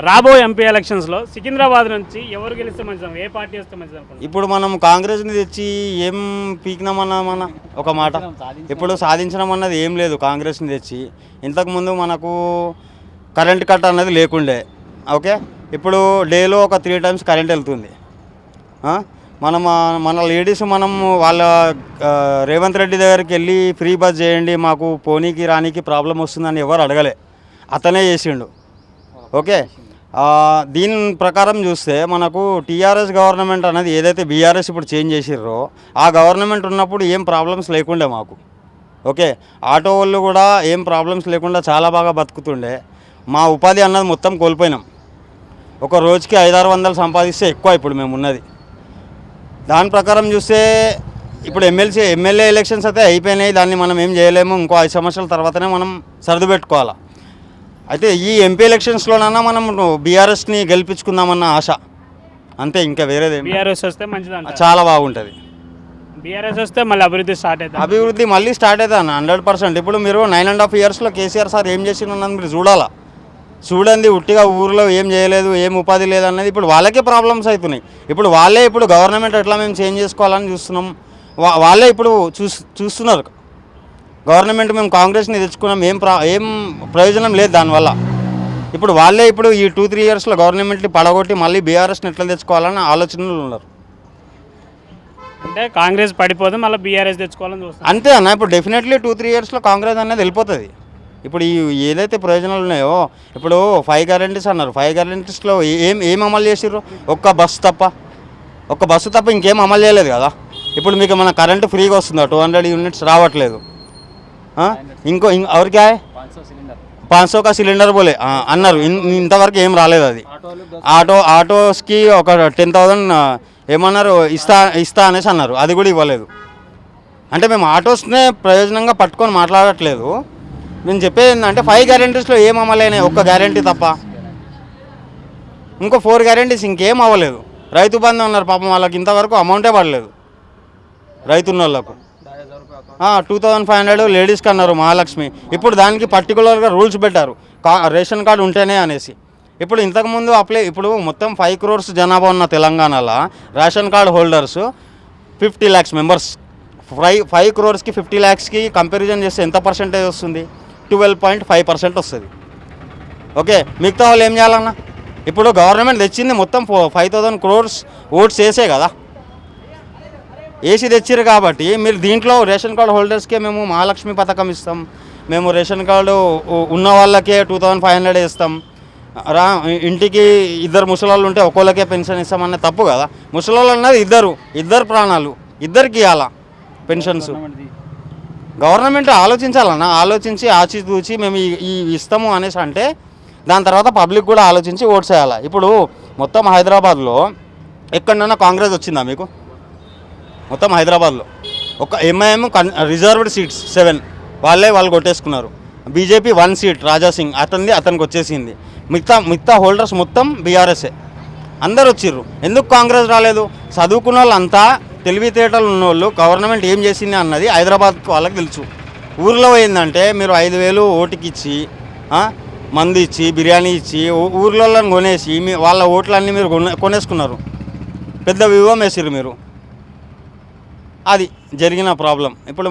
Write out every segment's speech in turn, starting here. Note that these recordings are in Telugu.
రాబోయే ఎంపీ ఎలక్షన్స్లో సికింద్రాబాద్ నుంచి ఎవరు గెలిస్తే మంచిది, ఏ పార్టీ వస్తే మంచిది అనుకుంటున్నారు? ఇప్పుడు మనం కాంగ్రెస్ని తెచ్చి ఏం పీకినామన్నా ఒక మాట, ఇప్పుడు సాధించడం ఏం లేదు. కాంగ్రెస్ని తెచ్చి ఇంతకుముందు మనకు కరెంట్ కట్ అన్నది లేకుండే. ఓకే, ఇప్పుడు డేలో ఒక 3 times కరెంట్ వెళ్తుంది. మనం మన లేడీస్ మనం వాళ్ళ రేవంత్ రెడ్డి దగ్గరికి వెళ్ళి ఫ్రీ బస్ చేయండి, మాకు పోనీకి రానికి ప్రాబ్లం వస్తుందని ఎవరు అడగలే, అతనే చేసిండు. ఓకే, దీని ప్రకారం చూస్తే మనకు టీఆర్ఎస్ గవర్నమెంట్ అనేది ఏదైతే బీఆర్ఎస్ ఇప్పుడు చేంజ్ చేసిర్రో ఆ గవర్నమెంట్ ఉన్నప్పుడు ఏం ప్రాబ్లమ్స్ లేకుండే మాకు. ఓకే, ఆటో వాళ్ళు కూడా ఏం ప్రాబ్లమ్స్ లేకుండా చాలా బాగా బతుకుతుండే. మా ఉపాధి అన్నది మొత్తం కోల్పోయినాం. ఒక రోజుకి 500-600 సంపాదిస్తే ఎక్కువ ఇప్పుడు మేము ఉన్నది. దాని ప్రకారం చూస్తే ఇప్పుడు ఎమ్మెల్యే ఎలక్షన్స్ అయితే అయిపోయినాయి, దాన్ని మనం ఏం చేయలేము. ఇంకో 5 సంవత్సరాల తర్వాతనే మనం సర్దుపెట్టుకోవాలి. అయితే ఈ ఎంపీ ఎలక్షన్స్లోనన్నా మనం బీఆర్ఎస్ని గెలిపించుకుందామన్న ఆశ అంతే, ఇంకా వేరేది బీఆర్ఎస్ వస్తే మంచిది, చాలా బాగుంటుంది. బీఆర్ఎస్ వస్తే మళ్ళీ అభివృద్ధి స్టార్ట్ అవుతుంది. అభివృద్ధి మళ్ళీ స్టార్ట్ అవుతుంది 100%. ఇప్పుడు మీరు 9.5 yearsలో కేసీఆర్ సార్ ఏం చేసిందన్నది మీరు చూడాలా. చూడండి, ఉట్టిగా ఊరిలో ఏం చేయలేదు, ఏం ఉపాధి లేదన్నది ఇప్పుడు వాళ్ళకే ప్రాబ్లమ్స్ అవుతున్నాయి. ఇప్పుడు వాళ్ళే ఇప్పుడు గవర్నమెంట్ ఎట్లా మేము చేంజ్ చేసుకోవాలని చూస్తున్నాం, వాళ్ళే ఇప్పుడు చూస్తున్నారు. గవర్నమెంట్ మేము కాంగ్రెస్ని తెచ్చుకున్నాం, ఏం ప్రయోజనం లేదు దానివల్ల. ఇప్పుడు వాళ్ళే ఇప్పుడు ఈ 2-3 yearsలో గవర్నమెంట్ని పడగొట్టి మళ్ళీ బీఆర్ఎస్ని ఎట్లా తెచ్చుకోవాలని ఆలోచనలు ఉన్నారు. అంటే కాంగ్రెస్ పడిపోతే మళ్ళీ బీఆర్ఎస్ తెచ్చుకోవాలని చూస్తారు అంతే అన్న. ఇప్పుడు డెఫినెట్లీ 2-3 yearsలో కాంగ్రెస్ అనేది వెళ్ళిపోతుంది. ఇప్పుడు ఏదైతే ప్రయోజనాలు ఉన్నాయో, ఇప్పుడు 5 guarantees అన్నారు, 5 guaranteesలో ఏం అమలు చేసిర్రు? ఒక్క బస్సు తప్ప ఇంకేం అమలు చేయలేదు కదా. ఇప్పుడు మీకు మన కరెంటు ఫ్రీగా వస్తుందా? 200 units రావట్లేదు. ఇంకో ఎవరికా 500 का సిలిండర్ పోలే అన్నారు, ఇంతవరకు ఏం రాలేదు. అది ఆటోస్కి ఒక 10,000 ఏమన్నారు ఇస్తా అనేసి అన్నారు, అది కూడా ఇవ్వలేదు. అంటే మేము ఆటోస్నే ప్రయోజనంగా పట్టుకొని మాట్లాడట్లేదు. నేను చెప్పేది ఏంటంటే 5 guaranteesలో ఏం అమలైనాయి? ఒక్క గ్యారంటీ తప్ప. ఇంకో 4 guarantees ఇంకేం అవ్వలేదు. రైతు బంధు ఉన్నారు, పాపం వాళ్ళకి ఇంతవరకు అమౌంటే పడలేదు. రైతున్న వాళ్ళకు 2,500 లేడీస్కి అన్నారు మహాలక్ష్మి. ఇప్పుడు దానికి పర్టికులర్గా రూల్స్ పెట్టారు, రేషన్ కార్డు ఉంటేనే అనేసి. ఇప్పుడు ఇంతకుముందు ఇప్పుడు మొత్తం 5 crores జనాభా ఉన్న తెలంగాణలో ration card holders 50 lakhs members. 5 crores 50 lakhsకి కంపారిజన్ చేస్తే ఎంత పర్సెంటేజ్ వస్తుంది? 12.5% వస్తుంది. ఓకే, మిగతా వాళ్ళు ఏం చేయాలన్నా? ఇప్పుడు గవర్నమెంట్ తెచ్చింది మొత్తం 5,000 crores ఓట్స్ వేసే కదా, ఏసీ తెచ్చిరు. కాబట్టి మీరు దీంట్లో రేషన్ కార్డు హోల్డర్స్కే మేము మహాలక్ష్మి పథకం ఇస్తాం, మేము రేషన్ కార్డు ఉన్న వాళ్ళకే 2,500 ఇస్తాం, ఇంటికి 2 ముసలాళ్ళు ఉంటే ఒక్కోళ్ళకే పెన్షన్ ఇస్తామన్న తప్పు కదా. ముసలాళ్ళు అన్నది ఇద్దరు ప్రాణాలు, ఇద్దరికి ఇవ్వాలా పెన్షన్స్. గవర్నమెంట్ ఆలోచించాలన్నా, ఆలోచించి ఆచితూచి మేము ఈ ఇస్తాము అనేసి అంటే దాని తర్వాత పబ్లిక్ కూడా ఆలోచించి ఓట్స్ వేయాలి. ఇప్పుడు మొత్తం హైదరాబాద్లో ఎక్కడైనా కాంగ్రెస్ వచ్చిందా మీకు? మొత్తం హైదరాబాద్లో ఒక ఎంఐఎం రిజర్వ్డ్ సీట్స్ 7 వాళ్ళు కొట్టేసుకున్నారు. బీజేపీ 1 seat రాజాసింగ్ అతనికి వచ్చేసింది. మిగతా హోల్డర్స్ మొత్తం బీఆర్ఎస్ఏ అందరు వచ్చిర్రు. ఎందుకు కాంగ్రెస్ రాలేదు? చదువుకున్న వాళ్ళంతా తెలివితేటలు ఉన్నోళ్ళు గవర్నమెంట్ ఏం చేసింది అన్నది హైదరాబాద్ వాళ్ళకి తెలుసు. ఊర్లో ఏంటంటే మీరు 5,000 ఓటుకి ఇచ్చి మందు ఇచ్చి బిర్యానీ ఇచ్చి ఊర్లలో కొనేసి వాళ్ళ ఓట్లన్నీ మీరు కొనేసుకున్నారు, పెద్ద వివాహం వేసిర్రు మీరు. అది జరిగిన ప్రాబ్లం. ఇప్పుడు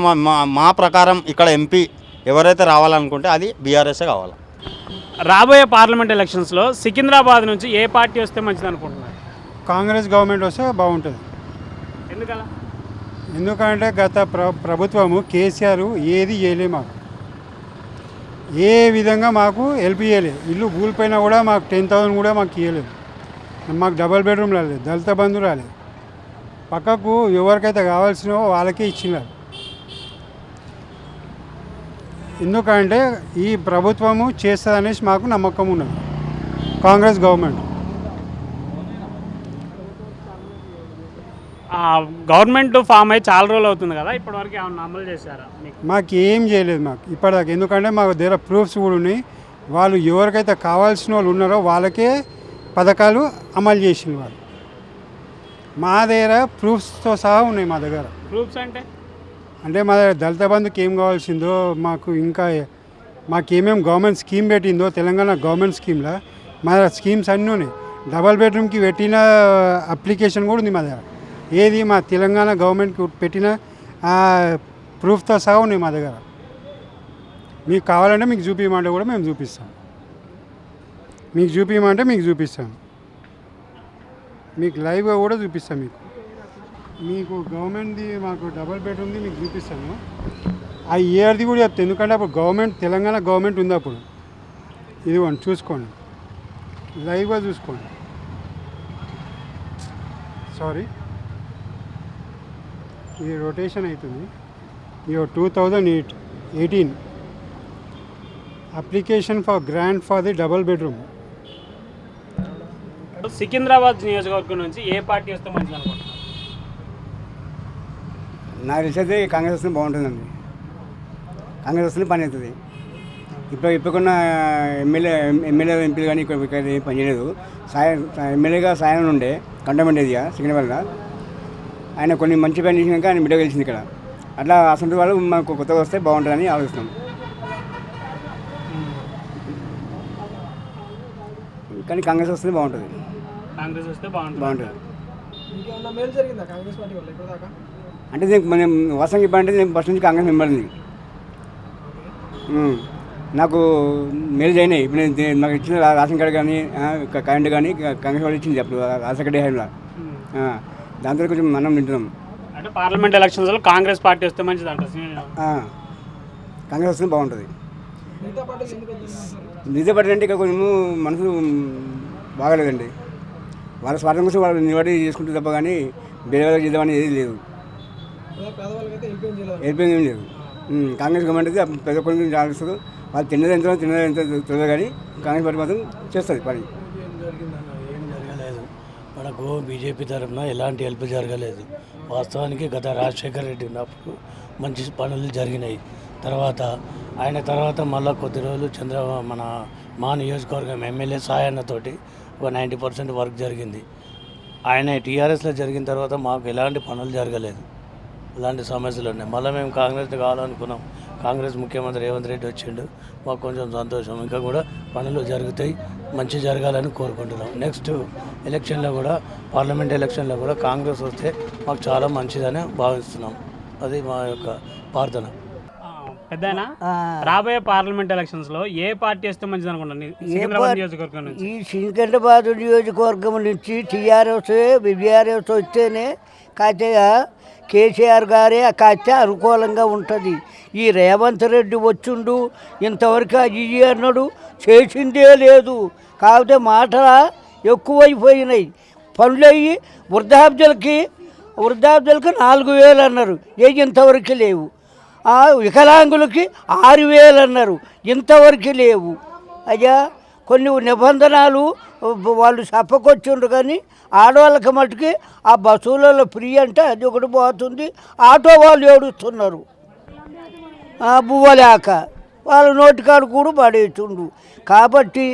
మా ప్రకారం ఇక్కడ ఎంపీ ఎవరైతే రావాలనుకుంటే అది బీఆర్ఎస్ఏ కావాలి. రాబోయే పార్లమెంట్ ఎలక్షన్స్లో సికింద్రాబాద్ నుంచి ఏ పార్టీ వస్తే మంచిది అనుకుంటున్నారు? కాంగ్రెస్ గవర్నమెంట్ వస్తే బాగుంటుంది. ఎందుకలా? ఎందుకంటే గత ప్రభుత్వము కేసీఆర్ ఏది చేయలే, మాకు ఏ విధంగా మాకు హెల్ప్ చేయలేదు. ఇల్లు కూలిపోయినా కూడా మాకు 10,000 కూడా మాకు ఇవ్వలేదు. మాకు డబల్ బెడ్రూమ్ రాలేదు, దళిత బంధు రాలేదు. పక్కకు ఎవరికైతే కావాల్సినో వాళ్ళకే ఇచ్చినారు. ఎందుకంటే ఈ ప్రభుత్వము చేస్తుందనేసి మాకు నమ్మకం ఉన్నది, కాంగ్రెస్ గవర్నమెంట్. గవర్నమెంట్ ఫామ్ అయ్యి చాలా రోజులు అవుతుంది కదా, ఇప్పటివరకు ఏమన్నా అమలు చేశారా? మాకు ఏం చేయలేదు మాకు ఇప్పటిదాకా. ఎందుకంటే మాకు దగ్గర ప్రూఫ్స్ కూడా ఉన్నాయి. వాళ్ళు ఎవరికైతే కావాల్సిన వాళ్ళు ఉన్నారో వాళ్ళకే పథకాలు అమలు చేసిన వాళ్ళు. మా దగ్గర ప్రూఫ్స్తో సహా ఉన్నాయి. మా దగ్గర ప్రూఫ్స్ అంటే మా దగ్గర దళిత బంధుకి ఏం కావాల్సిందో, మాకు ఇంకా మాకేమేమి గవర్నమెంట్ స్కీమ్ పెట్టిందో తెలంగాణ గవర్నమెంట్ స్కీమ్లో మా స్కీమ్స్ అన్నీ ఉన్నాయి. డబల్ బెడ్రూమ్కి పెట్టిన అప్లికేషన్ కూడా ఉంది మా దగ్గర. ఏది మా తెలంగాణ గవర్నమెంట్కి పెట్టిన ప్రూఫ్తో సహా ఉన్నాయి మా దగ్గర. మీకు కావాలంటే మీకు చూపించమంటే కూడా మేము చూపిస్తాం. మీకు చూపించమంటే మీకు చూపిస్తాం. మీకు లైవ్గా కూడా చూపిస్తాం. మీకు గవర్నమెంట్ది మాకు డబల్ బెడ్రూమ్ది మీకు చూపిస్తాను. ఆ ఇయర్ది కూడా చెప్తాను, ఎందుకంటే అప్పుడు గవర్నమెంట్ తెలంగాణ గవర్నమెంట్ ఉంది అప్పుడు. ఇదిగోండి చూసుకోండి, లైవ్గా చూసుకోండి. సారీ, ఇది రొటేషన్ అవుతుంది. ఇది 2018 application for grant for the double bedroom. Secunderabad నియోజకవర్గం నుంచి ఏ పార్టీ వస్తే మంచిది అనుకుంటున్నారు? నాకు తెలిసైతే కాంగ్రెస్ వస్తే బాగుంటుందండి. కాంగ్రెస్ వస్తే పని అవుతుంది. ఇప్పుడున్న ఎమ్మెల్యే ఎంపీలు కానీ ఇక్కడ ఏం పని చేయలేదు. ఎమ్మెల్యేగా సాయం ఉండే కంటోన్మెంట్ ఏరియా సికింద్రాబాద్లో ఆయన కొన్ని మంచి పని చేసినాక ఆయన బిడ్డ గెలిచింది ఇక్కడ. అట్లా అసలు వాళ్ళు మాకు కొత్తగా వస్తే బాగుంటుందని ఆలోచిస్తున్నాం. కానీ కాంగ్రెస్ వస్తే బాగుంటుంది. కాంగ్రెస్ వస్తే బాగుంటుంది. అంటే నేను మనం వాస్తవంగా చెప్పాలంటే నేను ఫస్ట్ నుంచి కాంగ్రెస్ మెంబర్ని. నాకు మేలు అయినాయి. ఇప్పుడు నేను నాకు ఇచ్చిన రేషన్ కార్డు కానీ కరెంట్ కానీ కాంగ్రెస్ వాళ్ళు ఇచ్చింది అప్పుడు రాజశేఖర హయాంలో. దాంతో కొంచెం మనం వింటున్నాం. అంటే పార్లమెంట్ ఎలక్షన్స్లో కాంగ్రెస్ పార్టీ వస్తే మంచిది అంటారు. కాంగ్రెస్ వస్తే బాగుంటుంది. మిగతా పార్టీ అంటే ఇక్కడ కొంచెం మనసు బాగాలేదండి. వాళ్ళ స్వార్థం కోసం వాళ్ళు నిలబడి చేసుకుంటే తప్ప కానీ వేరే వాళ్ళకి చేద్దామని ఏది లేదు. ఏం లేదు. కాంగ్రెస్ గవర్నమెంట్ అయితే పెద్ద కొన్ని గురించి ఆలోచిస్తుంది. వాళ్ళు తిన్నది ఎంత తెలియదు కానీ కాంగ్రెస్ పార్టీ మాత్రం చేస్తుంది పని. ఏం జరగలేదు మనకు. బీజేపీ తరఫున ఎలాంటి హెల్ప్ జరగలేదు. వాస్తవానికి గత రాజశేఖర రెడ్డి ఉన్నప్పుడు మంచి పనులు జరిగినాయి. ఆయన తర్వాత మళ్ళీ కొద్ది రోజులు మా నియోజకవర్గం ఎమ్మెల్యే సాయన్నతోటి ఒక 90% వర్క్ జరిగింది. ఆయన టీఆర్ఎస్లో జరిగిన తర్వాత మాకు ఎలాంటి పనులు జరగలేదు. ఇలాంటి సమస్యలు ఉన్నాయి. మళ్ళీ మేము కాంగ్రెస్ కావాలనుకున్నాం. కాంగ్రెస్ ముఖ్యమంత్రి రేవంత్ రెడ్డి వచ్చిండు. మాకు కొంచెం సంతోషం. ఇంకా కూడా పనులు జరుగుతాయి. మంచి జరగాలని కోరుకుంటున్నాం. నెక్స్ట్ ఎలక్షన్లో కూడా పార్లమెంట్ ఎలక్షన్లో కూడా కాంగ్రెస్ వస్తే మాకు చాలా మంచిదని భావిస్తున్నాం. అది మా యొక్క ప్రార్థన. పెద్దనా రాబోయే పార్లమెంట్ ఎలక్షన్స్ లో ఏ పార్టీ వస్తే మంచిది అనుకుంటున్నాను? ఈ సికింద్రాబాద్ నియోజకవర్గం నుంచి బీఆర్ఎస్ వస్తేనే కాచగా కేసీఆర్ గారే కాస్త అనుకూలంగా ఉంటుంది. ఈ రేవంత్ రెడ్డి వచ్చిండు ఇంతవరకు అది అన్నాడు, చేసిందే లేదు. కాకపోతే మాటల ఎక్కువైపోయినాయి. పనులు అయ్యి వృద్ధాప్యులకి 4,000 అన్నారు, ఇంతవరకు లేవు. వికలాంగులకి 6,000 అన్నారు, ఇంతవరకు లేవు. అయ్యా కొన్ని నిబంధనలు వాళ్ళు చెప్పకొచ్చిండ్రు కానీ ఆడవాళ్ళకి మటుకి ఆ బస్సులలో ఫ్రీ అంటే అది ఒకటి పోతుంది. ఆటో వాళ్ళు ఏడుస్తున్నారు బువ్వలేక, వాళ్ళ నోటికాడు కూడా పడేస్తుండ్రు. కాబట్టి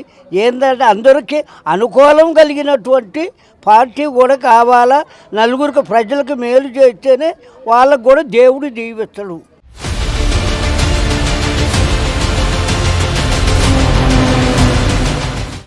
ఏంటంటే అందరికీ అనుకూలం కలిగినటువంటి పార్టీ కూడా కావాలా. నలుగురికి ప్రజలకు మేలు చేస్తేనే వాళ్ళకు కూడా దేవుడు దీవిస్తాడు.